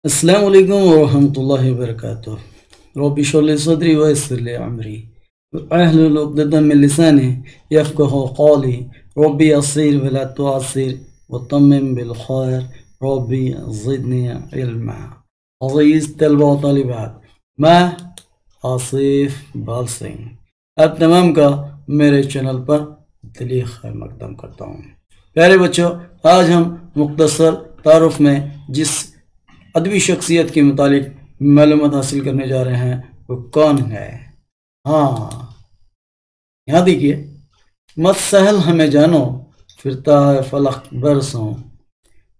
अस्सलाम वालेकुम वरहमतुल्लाहि वबरकातुह। रब्बि इश्रह ली सदरी वयस्सिर ली अमरी वाहलुल उक़दतम मिन लिसानी यफ़क़हू क़ौली रब्बि यस्सिर वला तुअस्सिर वतम्मिम बिल खैर रब्बि ज़िदनी इल्मा। अज़ीज़ तलबा व तालिबात, मैं आसिफ बाल सिंह अब तमाम का मेरे चैनल पर दिली खैर मकदम करता हूँ। प्यारे बच्चों, आज हम मुख्तसर तारुफ में जिस अदबी शख्सियत के मुतालिक मालूमात हासिल करने जा रहे हैं वो कौन है। हाँ, यहाँ देखिए, मत सहल हमें जानो फिरता है फलक बरसों,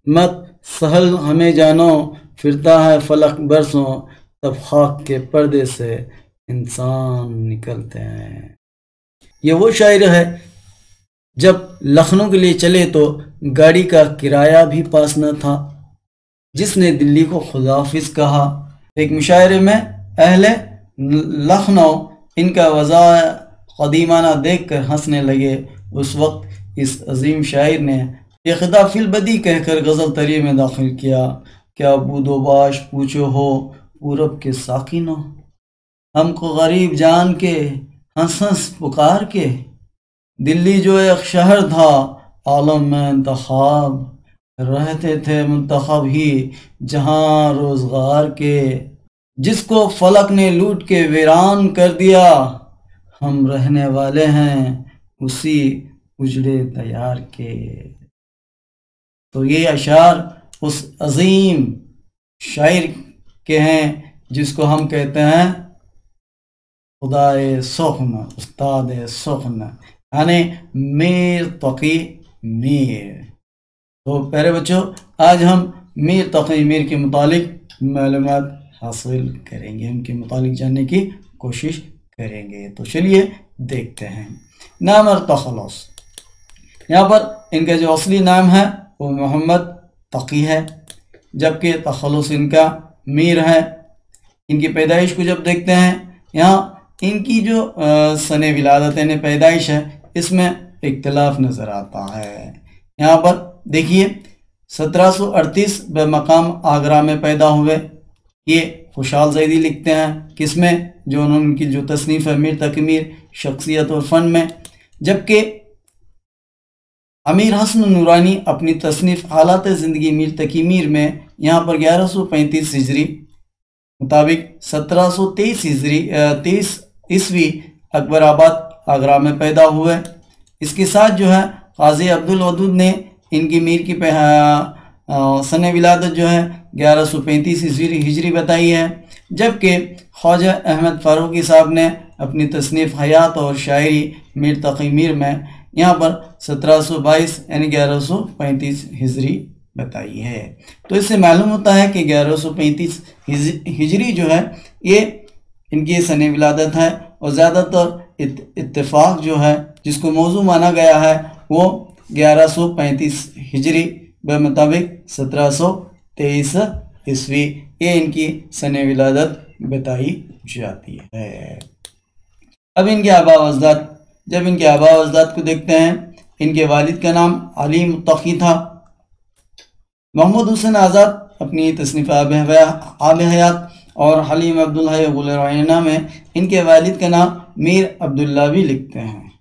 मत सहल हमें जानो फिरता है फलक बरसों, तब खाक के पर्दे से इंसान निकलते हैं। ये वो शायर है, जब लखनऊ के लिए चले तो गाड़ी का किराया भी पास न था, जिसने दिल्ली को खुदाफिज कहा। एक मुशायरे में अहले लखनऊ इनका वज़ा क़दीमाना देख कर हंसने लगे। उस वक्त इस अजीम शायर ने ये खिताब फिल बदी कहकर गज़ल तरी में दाखिल किया। क्या बूदोबाश पूछो हो पूरब के साकिनो, हमको गरीब जान के हंस हंस पुकार के, दिल्ली जो एक शहर था आलम में इंतखाब, रहते थे मुंतखब ही जहां रोजगार के, जिसको फलक ने लूट के वीरान कर दिया, हम रहने वाले हैं उसी उजड़े तैयार के। तो ये अशार उस अजीम शायर के हैं जिसको हम कहते हैं खुदाए सुख्न, उस्ताद सुख्न, यानी मीर तकी मीर। तो प्यारे बच्चों, आज हम मीर तकी मीर के मुतालिक मालूमात हासिल करेंगे, उनके मुतालिक जानने की कोशिश करेंगे। तो चलिए देखते हैं। नाम और तखल्लुस, यहाँ पर इनका जो असली नाम है वो मोहम्मद तकी है, जबकि तखल्लुस इनका मीर है। इनकी पैदाइश को जब देखते हैं, यहाँ इनकी जो सने विलादत यानी पैदाइश है इसमें इख्तिलाफ नज़र आता है। यहाँ पर देखिए 1738 बमकाम आगरा में पैदा हुए। ये खुशहाल ज़ैदी लिखते हैं किसमें, जो उन्होंने उनकी जो तसनीफ़ है मीर तकी मीर शख्सियत और फ़न में। जबकि अमीर हसन नूरानी अपनी तसनीफ़ हालात ज़िंदगी मीर तकी मीर में यहाँ पर 1135 हिजरी मुताबिक 1723 ईस्वी अकबराबाद आगरा में पैदा हुए। इसके साथ जो है काजी अब्दुल वदूद ने इनकी मीर की सने विलादत जो है 1135 हिजरी बताई है। जबकि ख्वाजा अहमद फारूकी साहब ने अपनी तसनीफ़ हयात और शायरी मीर तकी मीर में यहाँ पर 1722 यानी 1135 हिजरी बताई है। तो इससे मालूम होता है कि 1135 हिजरी जो है ये इनकी सने विलादत है, और ज़्यादातर इत्तेफाक जो है जिसको मौजू माना गया है वो 1135 हिजरी बमुताबिक 1723 ईस्वी ये इनकी सने विलादत बताई जाती है। अब इनके आबा अजदाद, जब इनके आबा अजदाद को देखते हैं, इनके वालिद का नाम अली मुत्तकी था। मोहम्मद हुसैन आज़ाद अपनी तसनीफ़ आब हयात और हलीम अब्दुल हई गुल रैना में इनके वालिद का नाम मीर अब्दुल्ला भी लिखते हैं।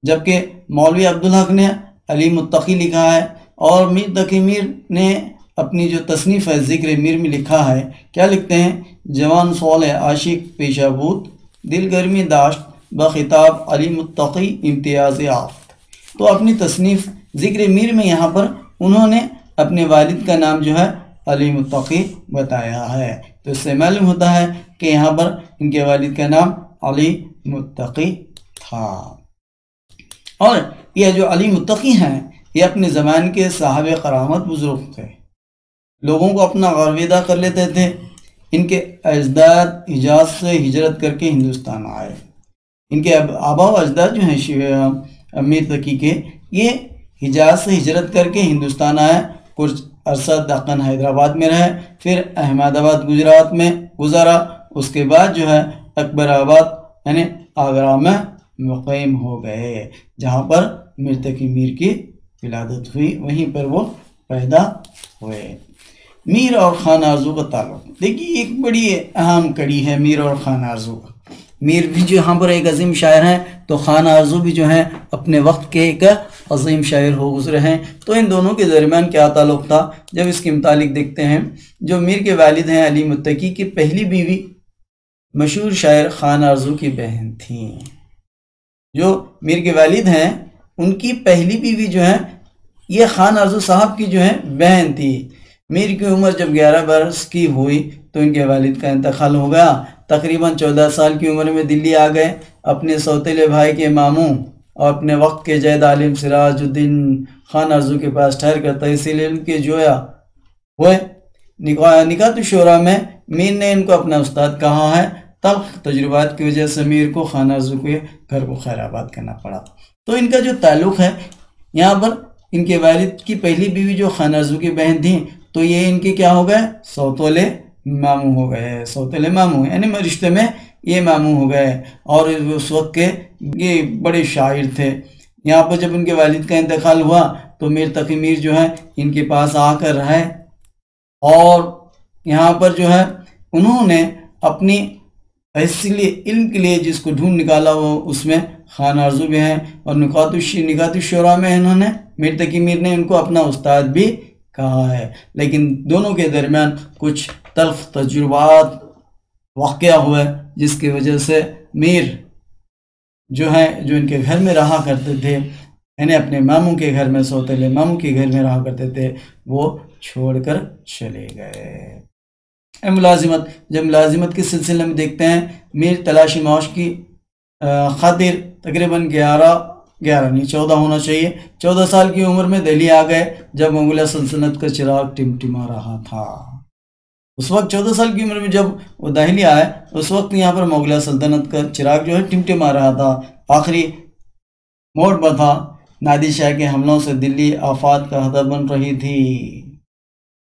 जबकि मौलवी अब्दुल हक ने अली मुत्तकी लिखा है, और मीर तकी मीर ने अपनी जो तसनीफ़ है ज़िक्र मीर में लिखा है, क्या लिखते हैं, जवान सौल आशिक पेशाबूत दिल गर्मी दाश्त बखिताब अली मुत्तकी इम्तियाज़ याफ्त। तो अपनी तसनीफ़ ज़िक्र मीर में यहाँ पर उन्होंने अपने वालिद का नाम जो है अली मुत्तकी बताया है। तो इससे मालूम होता है कि यहाँ पर इनके वालिद का नाम अली मुत्तकी था। और यह जो अली मुत्तकी हैं ये अपने ज़माने के साहब करामत बुज़ुर्ग थे, लोगों को अपना गर्वेदा कर लेते थे। इनके अजदाद हिजाज से हिजरत करके हिंदुस्तान आए। इनके आबा व अजदाद जो हैं मीर तकी के, ये हिजाज से हिजरत करके हिंदुस्तान आए। कुछ अरसा दक्कन हैदराबाद में रहे, फिर अहमदाबाद गुजरात में गुजारा। उसके बाद जो है अकबराबाद यानी आगरा में मुक़ीम हो गए, जहाँ पर मीर तकी मीर की विलादत हुई, वहीं पर वो पैदा हुए। मीर और खान आरजू का ताल्लुक, देखिए एक बड़ी अहम कड़ी है मीर और खान आरजू का। मीर भी जो यहाँ पर एक अजीम शायर हैं, तो खान आरजू भी जो हैं अपने वक्त के एक अजीम शायर हो गुजरे हैं। तो इन दोनों के दरमियान क्या ताल्लुक था, जब इसके मुतालिक देखते हैं। जो मीर के वालिद हैं अली मुत्तकी की पहली बीवी मशहूर शायर खान आरजू की बहन थी। जो मीर के वालिद हैं उनकी पहली बीवी जो है ये खान आरजू साहब की जो है बहन थी। मीर की उम्र जब 11 बरस की हुई तो इनके वालिद का इंतकाल हो गया। तकरीबन 14 साल की उम्र में दिल्ली आ गए। अपने सौतेले भाई के मामू और अपने वक्त के जैद आलिम सिराजुद्दीन खान आरजू के पास ठहर कर तहसील इल्म के जोया हुए। निकात शोरा में मीर ने इनको अपना उस्ताद कहा है। तल्ख तजुर्बात की वजह से मीर को खान आरजू के घर को खैराबाद करना पड़ा। तो इनका जो ताल्लुक़ है यहाँ पर, इनके वालिद की पहली बीवी जो खान आरजू की बहन थी, तो ये इनके क्या हो गए, सौतेले मामू हो गए। सौतेले मामू यानी रिश्ते में ये मामू हो गए। और उस वक्त के ये बड़े शायर थे। यहाँ पर जब इनके वालिद का इंतकाल हुआ तो मीर तकी मीर जो है इनके पास आकर रहे। और यहाँ पर जो है उन्होंने अपनी तहसील इल्म के लिए जिसको ढूंढ निकाला वो उसमें खान आरजू भी हैं। और निकात शोरा में इन्होंने मीर तकी मीर ने इनको अपना उस्ताद भी कहा है। लेकिन दोनों के दरमियान कुछ तल्ख तजुर्बात वाक़या हुए जिसकी वजह से मीर जो है जो इनके घर में रहा करते थे, यानी अपने मामू के घर में, सौतेले मामू के घर में रहा करते थे, वो छोड़कर चले गए। मुलाजिमत, जब मुलाजिमत के सिलसिले में देखते हैं, मीर तलाशी माश की खातिर तकरीबन 14 होना चाहिए, 14 साल की उम्र में दिल्ली आ गए जब मुगल सल्तनत का चिराग टिमटिमा रहा था। उस वक्त 14 साल की उम्र में जब वो दिल्ली आए उस वक्त यहाँ पर मुगल सल्तनत का चिराग जो है टिमटिमा रहा था। आखिरी मोड़ पर था। नादिर शाह के हमलों से दिल्ली आफात का हदफ बन रही थी।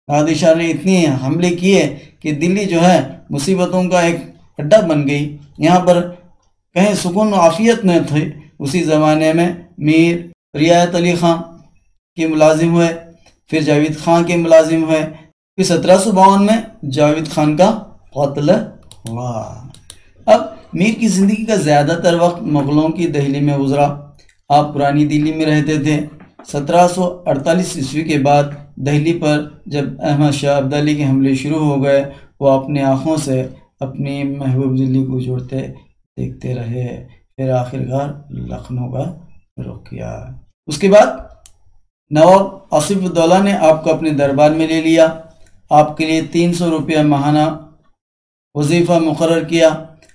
नादिर शाह ने इतने हमले किए कि दिल्ली जो है मुसीबतों का एक अड्डा बन गई। यहाँ पर कहीं सुकून आफियत न थे। उसी ज़माने में मीर रियायत अली ख़ां के मुलाजिम हुए, फिर जावेद ख़ान के मुलाजिम हुए। फिर 1752 में जावेद ख़ान का क़त्ल हुआ। अब मीर की ज़िंदगी का ज़्यादातर वक्त मुग़लों की दिल्ली में गुजरा। आप पुरानी दिल्ली में रहते थे। 1748 ईस्वी के बाद दिल्ली पर जब अहमद शाह अब्दाली के हमले शुरू हो गए, वो अपने आँखों से अपनी महबूब दिल्ली को जोड़ते देखते रहे। फिर आखिरकार लखनऊ का रुख किया। उसके बाद नवाब आसिफउद्दौला ने आपको अपने दरबार में ले लिया। आपके लिए 300 रुपया माहाना वजीफ़ा मुकर्रर किया।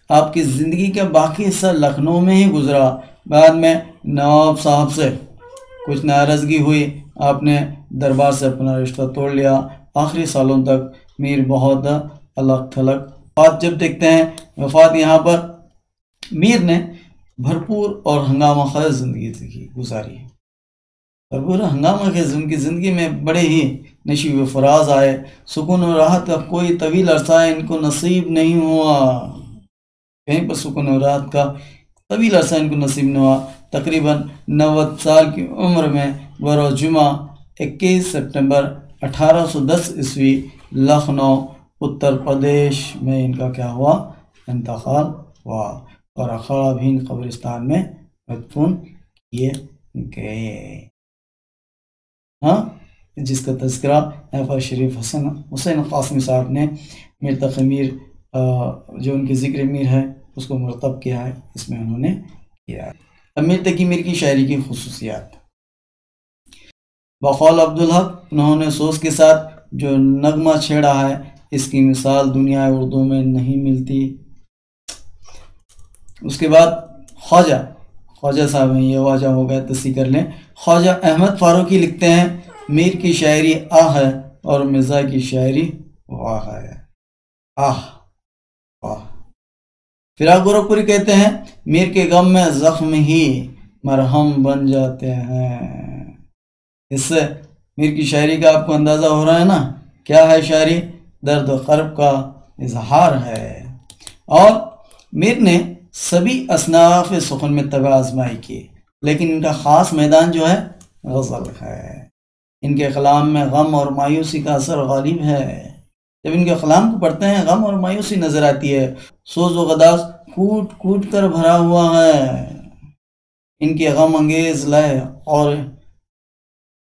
आपकी ज़िंदगी का बाकी हिस्सा लखनऊ में ही गुजरा। बाद में नवाब साहब से कुछ नाराज़गी हुई, आपने दरबार से अपना रिश्ता तोड़ लिया। आखिरी सालों तक मीर बहुत अलग थलग। बात जब देखते हैं वफ़ात, यहाँ पर मीर ने भरपूर और हंगामा ख़ैर ज़िंदगी गुजारी। भरपूर हंगामा ख़ैर उनकी ज़िंदगी में बड़े ही नशीब व फराज आए। सुकून और राहत का कोई तवील अरसा इनको नसीब नहीं हुआ। कहीं पर सुकून और राहत का तवील अरसा इनको नसीब नहीं हुआ। तकरीबन 90 साल की उम्र में बरोज़ जुमा 21 सितंबर 1810 ईस्वी लखनऊ उत्तर प्रदेश में इनका क्या हुआ, इंतकाल हुआ। और अखाड़ा भीन कब्रिस्तान में मदफून किए गए। हाँ, जिसका तज़किरा एफ़ा शरीफ हुसैन क़ासिमी साहब ने मीर तकी मीर जो उनके ज़िक्र मीर है उसको मुरतब किया है, इसमें उन्होंने किया है। अब मीर तकी मीर की शायरी की खुसूसियात। बक़ौल अब्दुल हक, उन्होंने सोच के साथ जो नगमा छेड़ा है इसकी मिसाल दुनिया उर्दू में नहीं मिलती। उसके बाद ख्वाजा साहब हैं, ये वाजा हो गया, तसी कर लें। ख्वाजा अहमद फ़ारूकी लिखते हैं, मीर की शायरी आह है और मिर्ज़ा की शायरी वाह है। आह वाह। फिराक गोरखपुरी कहते हैं, मीर के गम में ज़ख्म ही मरहम बन जाते हैं। इससे मीर की शायरी का आपको अंदाज़ा हो रहा है ना, क्या है शायरी? दर्द क़र्ब का इजहार है। और मीर ने सभी असनाफ़ सुख़न में तबा आज़माई की, लेकिन इनका ख़ास मैदान जो है गज़ल है। इनके कलाम में गम और मायूसी का असर गालिब है। जब इनके कलाम को पढ़ते हैं गम और मायूसी नज़र आती है। सोज व गदास कूट कूट कर भरा हुआ है। इनके गम अंगेज लय और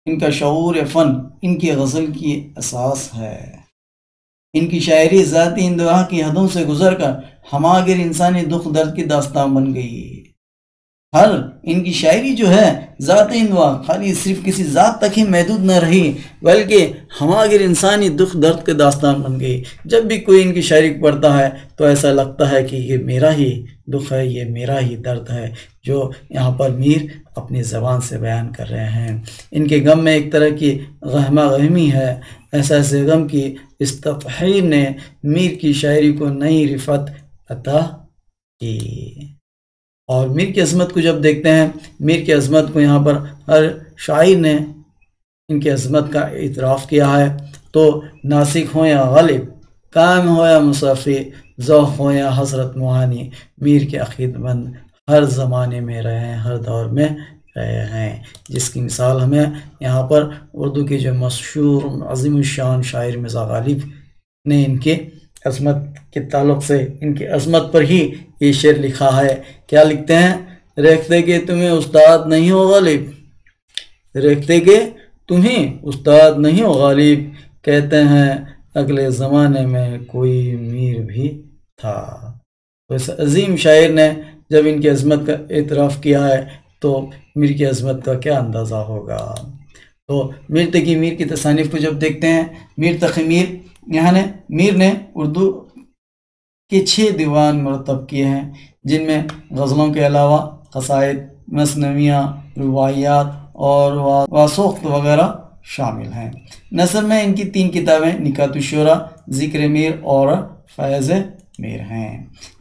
इनका शऊर फ़न इनकी गज़ल की असास है। इनकी शायरी ज़ाती इंदवा की हदों से गुजर कर हमागिर इंसानी दुख दर्द की दास्तान बन गई। हर इनकी शायरी जो है ज़ात इंदवा खाली सिर्फ किसी ज़ात तक ही महदूद न रही, बल्कि हमागिर इंसानी दुख दर्द के दास्तान बन गई। जब भी कोई इनकी शायरी पढ़ता है तो ऐसा लगता है कि ये मेरा ही दुख है, ये मेरा ही दर्द है जो यहाँ पर मीर अपनी ज़बान से बयान कर रहे हैं। इनके गम में एक तरह की गहमा गहमी है। एहसास गम की इस तफ़हीर ने मीर की शायरी को नई रिफ़त अता की। और मीर की अज़मत को जब देखते हैं, मीर की अज़मत को यहाँ पर हर शायर ने इनकी अज़मत का इतराफ़ किया है। तो नासिक हो या गालिब, कायम हो या मुसाफ़ी, ज़ौक़ हो या हसरत मुहानी, मीर के अक़ीदतमंद हर ज़माने में रहे हैं, हर दौर में रहे हैं। जिसकी मिसाल हमें यहाँ पर उर्दू के जो मशहूर अज़ीमुश्शान शायर मिर्ज़ा गालिब ने इनके अज़मत के ताल्लुक़ से इनकी अज़मत पर ही ये शेर लिखा है। क्या लिखते हैं? रेखते के तुम्हें उस्ताद नहीं हो गालिब, रेखते के तुम्हें उस्ताद नहीं हो गालिब, कहते हैं अगले ज़माने में कोई मीर भी था। तो इस अजीम शायर ने जब इनकी अज़मत का एतराफ़ किया है तो मीर की अज़मत का क्या अंदाज़ा होगा। तो मीर तकी मीर की तसानीफ़ को जब देखते हैं, मीर तकी मीर यहाँ ने मीर ने उर्दू के 6 दीवान मरतब किए हैं, जिनमें गज़लों के अलावा क़साइद, मसनवियाँ, रुबाइयात और वासोख्त वगैरह शामिल हैं। नसर में इनकी 3 किताबें निकातुश्शोरा, ज़िक्र मीर और फैज़ मीर हैं।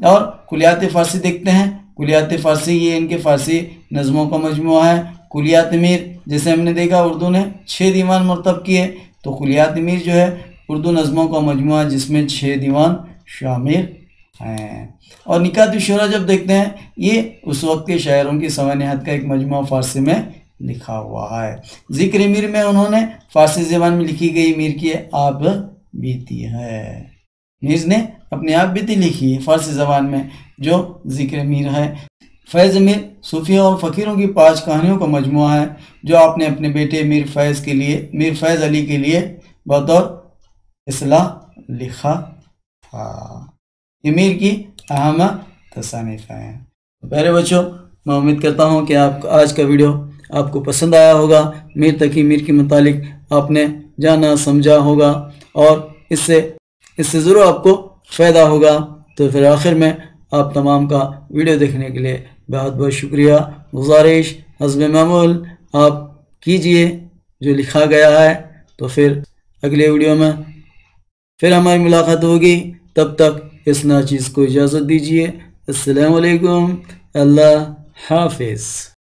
और कुलियात फ़ारसी देखते हैं। कुलियात फ़ारसी ये इनके फ़ारसी नज़मों का मजमुआ है। कुलियात मीर जैसे हमने देखा उर्दू ने 6 दीवान मरतब किए, तो कुलियात मीर जो है उर्दू नज़मों का मजमुआ जिसमें 6 दीवान शामिल हैं। और निकातुश्शोरा जब देखते हैं ये उस वक्त के शायरों की सवानियत का एक मजमुआ फ़ारसी में लिखा हुआ है। ज़िक्र मीर में उन्होंने फ़ारसी ज़बान में लिखी गई मीर की आप बीती है। मीर ने अपनी आप बीती लिखी है फ़ारसी ज़बान में जो ज़िक्र मीर है। फैज़ मीर सूफियों और फ़कीरों की 5 कहानियों का मजमुआ है जो आपने अपने बेटे मीर फैज़ अली के लिए बतौर इस्लाह लिखा था। ये मीर की अहम तसानीफ़ हैं। प्यारे बच्चों, मैं उम्मीद करता हूँ कि आप आज का वीडियो आपको पसंद आया होगा। मीर तकी मीर के मुतालिक आपने जाना समझा होगा और इससे ज़रूर आपको फ़ायदा होगा। तो फिर आखिर में आप तमाम का वीडियो देखने के लिए बहुत बहुत शुक्रिया। गुजारिश हस्ब मामूल आप कीजिए जो लिखा गया है। तो फिर अगले वीडियो में फिर हमारी मुलाकात होगी। तब तक इस नाचीज़ को इजाज़त दीजिए। अस्सलामु अलैकुम, अल्लाह हाफ़िज़।